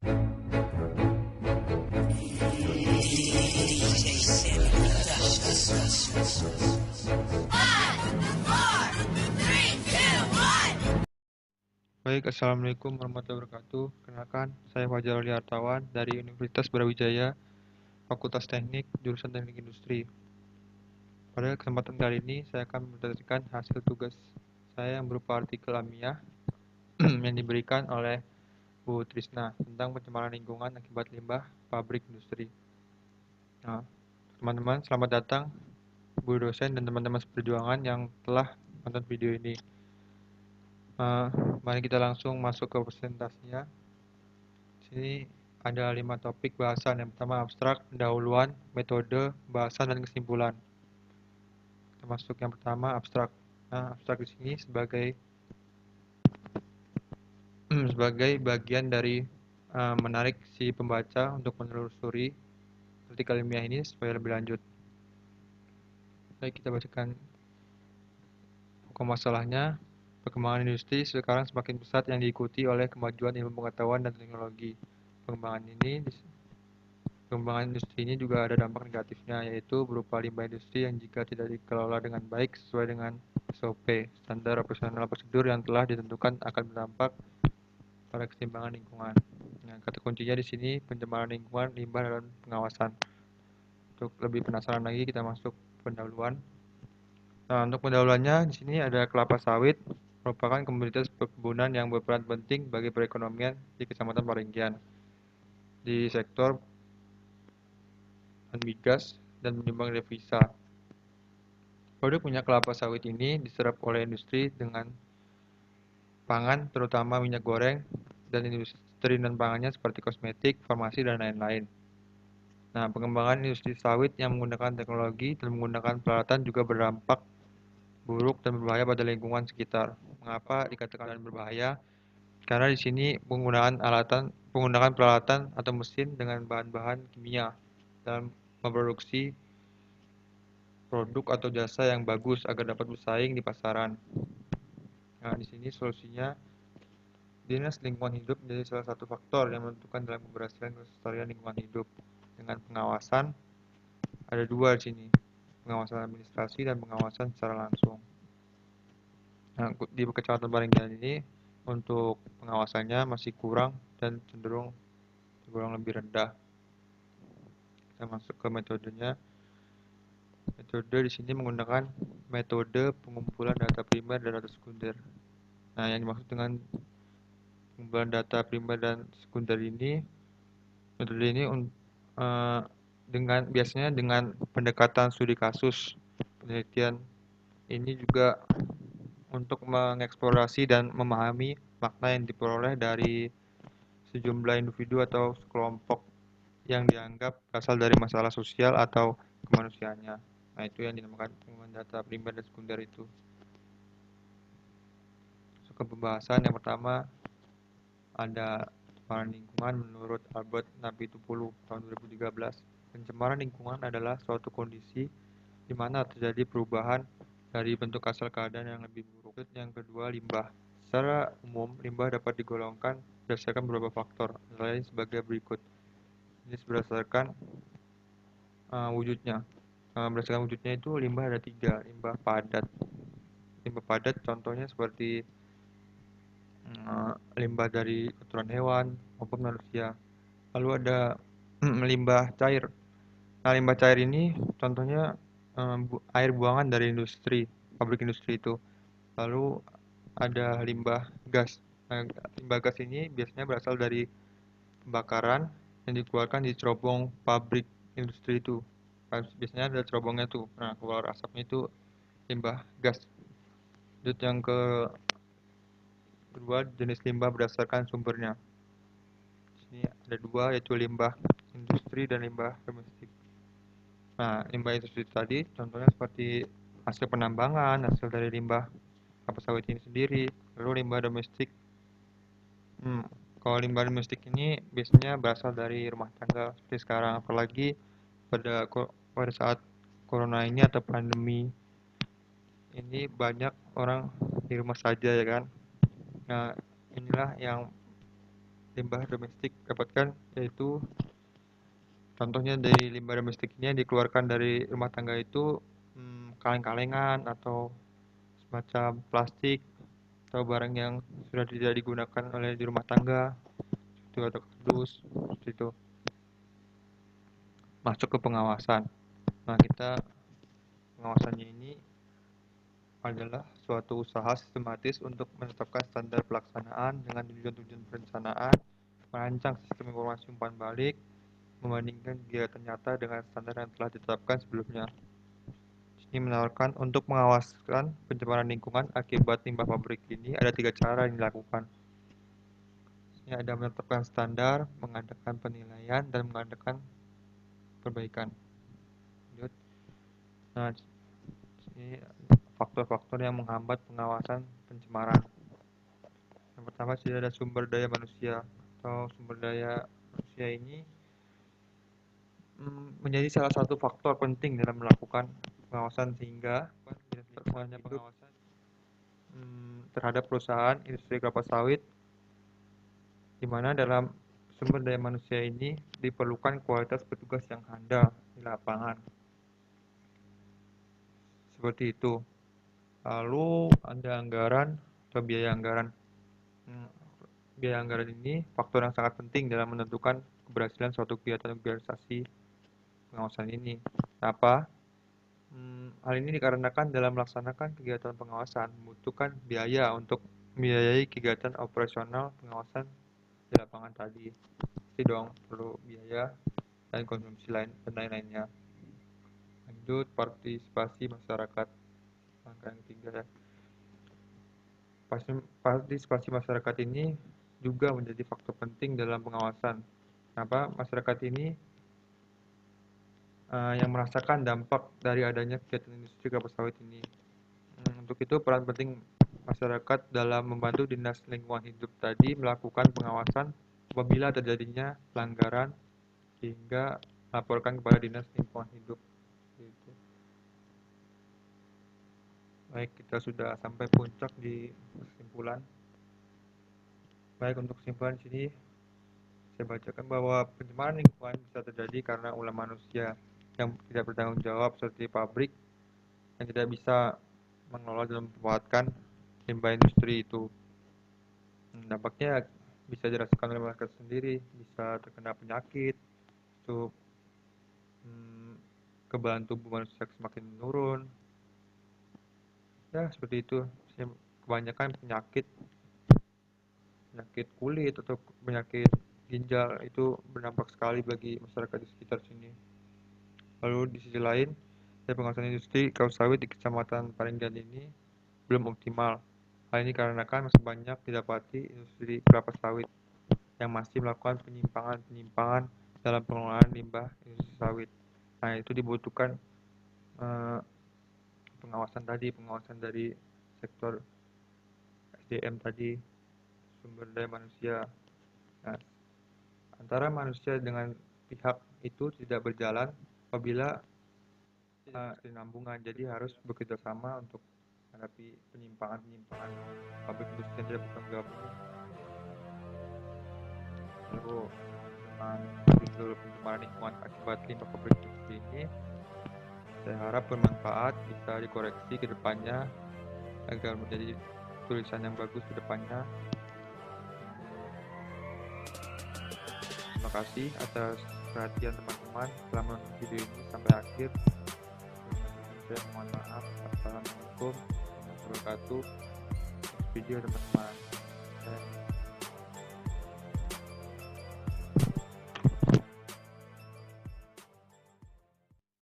Baik, Assalamualaikum warahmatullahi wabarakatuh. Kenalkan, saya Fajar Ali Hartawan dari Universitas Brawijaya, Fakultas Teknik, jurusan Teknik Industri. Pada kesempatan kali ini, saya akan mempresentasikan hasil tugas saya yang berupa artikel ilmiah yang diberikan oleh Bu Trisna tentang pencemaran lingkungan akibat limbah pabrik industri. Nah, teman-teman, selamat datang Bu dosen dan teman-teman seperjuangan yang telah menonton video ini. Mari kita langsung masuk ke presentasinya. Sini ada 5 topik bahasan. Yang pertama abstrak, pendahuluan, metode, bahasan, dan kesimpulan. Kita masuk yang pertama abstrak. Nah, abstrak di sini sebagai sebagai bagian dari menarik si pembaca untuk menelusuri artikel ilmiah ini supaya lebih lanjut. Baik, kita bacakan pokok masalahnya. Perkembangan industri sekarang semakin pesat yang diikuti oleh kemajuan ilmu pengetahuan dan teknologi. Pengembangan industri ini juga ada dampak negatifnya, yaitu berupa limbah industri yang jika tidak dikelola dengan baik sesuai dengan SOP, standar operasional prosedur yang telah ditentukan akan berdampak pada keseimbangan lingkungan. Nah, kata kuncinya di sini pencemaran lingkungan, limbah, dan pengawasan. Untuk lebih penasaran lagi, kita masuk pendahuluan. Nah, untuk pendahuluannya di sini ada kelapa sawit, merupakan komoditas perkebunan yang berperan penting bagi perekonomian di Kecamatan Parenggian. Di sektor migas dan menyumbang devisa. Produk minyak kelapa sawit ini diserap oleh industri dengan pangan, terutama minyak goreng, dan industri non-pangannya seperti kosmetik, farmasi, dan lain-lain. Nah, pengembangan industri sawit yang menggunakan teknologi dan menggunakan peralatan juga berdampak buruk dan berbahaya pada lingkungan sekitar. Mengapa dikatakan berbahaya? Karena di sini penggunaan peralatan atau mesin dengan bahan-bahan kimia dalam memproduksi produk atau jasa yang bagus agar dapat bersaing di pasaran. Nah, di sini solusinya Dinas Lingkungan Hidup menjadi salah satu faktor yang menentukan dalam keberhasilan kelestarian lingkungan hidup. Dengan pengawasan, ada dua di sini, pengawasan administrasi dan pengawasan secara langsung. Nah, di Kecamatan Parenggian ini untuk pengawasannya masih kurang dan cenderung lebih rendah. Kita masuk ke metodenya. Metode di sini menggunakan metode pengumpulan data primer dan data sekunder. Nah, yang dimaksud dengan pengumpulan data primer dan sekunder ini, metode ini biasanya dengan pendekatan studi kasus. Penelitian ini juga untuk mengeksplorasi dan memahami makna yang diperoleh dari sejumlah individu atau kelompok yang dianggap berasal dari masalah sosial atau kemanusiaannya. Nah, itu yang dinamakan pengumpulan data primer dan sekunder itu. Masuk ke pembahasan yang pertama, ada pencemaran lingkungan menurut Albert Napi-Tupulu tahun 2013. Pencemaran lingkungan adalah suatu kondisi di mana terjadi perubahan dari bentuk asal keadaan yang lebih buruk. Yang kedua, limbah. Secara umum, limbah dapat digolongkan berdasarkan beberapa faktor, antara lain sebagai berikut. Ini berdasarkan wujudnya. Berdasarkan wujudnya itu limbah ada 3, limbah padat. Limbah padat contohnya seperti limbah dari kotoran hewan maupun manusia. Lalu ada limbah cair. Nah, limbah cair ini contohnya air buangan dari industri, pabrik industri itu. Lalu ada limbah gas. Nah, limbah gas ini biasanya berasal dari pembakaran yang dikeluarkan di cerobong pabrik industri itu. Biasanya ada cerobongnya tuh. Nah, keluar asapnya itu limbah gas. Lanjut yang kedua, jenis limbah berdasarkan sumbernya. Di sini ada 2, yaitu limbah industri dan limbah domestik. Nah, limbah industri tadi contohnya seperti hasil penambangan, hasil dari limbah kelapa sawit ini sendiri. Lalu limbah domestik. Kalau limbah domestik ini biasanya berasal dari rumah tangga seperti sekarang, apalagi pada saat corona ini atau pandemi ini banyak orang di rumah saja ya kan. Nah, inilah yang limbah domestik dapatkan, yaitu contohnya dari limbah domestik ini yang dikeluarkan dari rumah tangga itu kaleng-kalengan atau semacam plastik atau barang yang sudah tidak digunakan oleh di rumah tangga, itu atau kardus, seperti itu masuk ke pengawasan. Nah, pengawasannya ini adalah suatu usaha sistematis untuk menetapkan standar pelaksanaan dengan tujuan-tujuan perencanaan, merancang sistem informasi umpan balik, membandingkan kegiatan nyata dengan standar yang telah ditetapkan sebelumnya. Ini menawarkan untuk mengawaskan pencemaran lingkungan akibat limbah pabrik ini ada 3 cara yang dilakukan. Ini ada menetapkan standar, mengadakan penilaian, dan mengadakan perbaikan. Nah, ini faktor-faktor yang menghambat pengawasan pencemaran. Yang pertama sudah ada sumber daya manusia atau sumber daya manusia ini menjadi salah satu faktor penting dalam melakukan pengawasan sehingga terlaksananya pengawasan terhadap perusahaan industri kelapa sawit, di mana dalam sumber daya manusia ini diperlukan kualitas petugas yang handal di lapangan. Seperti itu. Lalu ada anggaran atau biaya anggaran. Biaya anggaran ini faktor yang sangat penting dalam menentukan keberhasilan suatu kegiatan organisasi pengawasan ini. Kenapa? Hal ini dikarenakan dalam melaksanakan kegiatan pengawasan membutuhkan biaya untuk membiayai kegiatan operasional pengawasan di lapangan tadi. Pasti dong perlu biaya dan konsumsi lain dan lain-lainnya. Lanjut, partisipasi masyarakat. Langkah yang ketiga ya. Partisipasi masyarakat ini juga menjadi faktor penting dalam pengawasan. Kenapa? Masyarakat ini yang merasakan dampak dari adanya kegiatan industri kelapa sawit ini. Untuk itu peran penting masyarakat dalam membantu Dinas Lingkungan Hidup tadi melakukan pengawasan apabila terjadinya pelanggaran sehingga laporkan kepada Dinas Lingkungan Hidup. Gitu. Baik, kita sudah sampai puncak di kesimpulan. Baik, untuk kesimpulan di sini saya bacakan bahwa pencemaran lingkungan bisa terjadi karena ulah manusia yang tidak bertanggung jawab seperti pabrik yang tidak bisa mengelola dan memanfaatkan limbah industri itu. Dampaknya bisa dirasakan oleh masyarakat sendiri, bisa terkena penyakit, itu kebalan tubuh manusia semakin menurun. Ya, seperti itu. Kebanyakan penyakit kulit atau penyakit ginjal itu berdampak sekali bagi masyarakat di sekitar sini. Lalu di sisi lain, pengawasan industri kelapa sawit di Kecamatan Paringgan ini belum optimal. Hal ini dikarenakan masih banyak didapati industri kelapa sawit yang masih melakukan penyimpangan dalam pengelolaan limbah industri sawit. Nah, itu dibutuhkan pengawasan dari sektor SDM tadi, sumber daya manusia. Nah, antara manusia dengan pihak itu tidak berjalan apabila kesinambungan. Jadi harus bekerja sama untuk menghadapi penyimpangan pabrik industri yang tidak bertanggung jawab ini. Lalu pencemaran lingkungan akibat limbah pabrik industri ini, saya harap bermanfaat, bisa dikoreksi ke depannya agar menjadi tulisan yang bagus ke depannya. Terima kasih atas perhatian teman-teman telah menonton video ini sampai akhir. Saya mohon maaf. Assalamualaikum warahmatullahi wabarakatuh. Video teman-teman.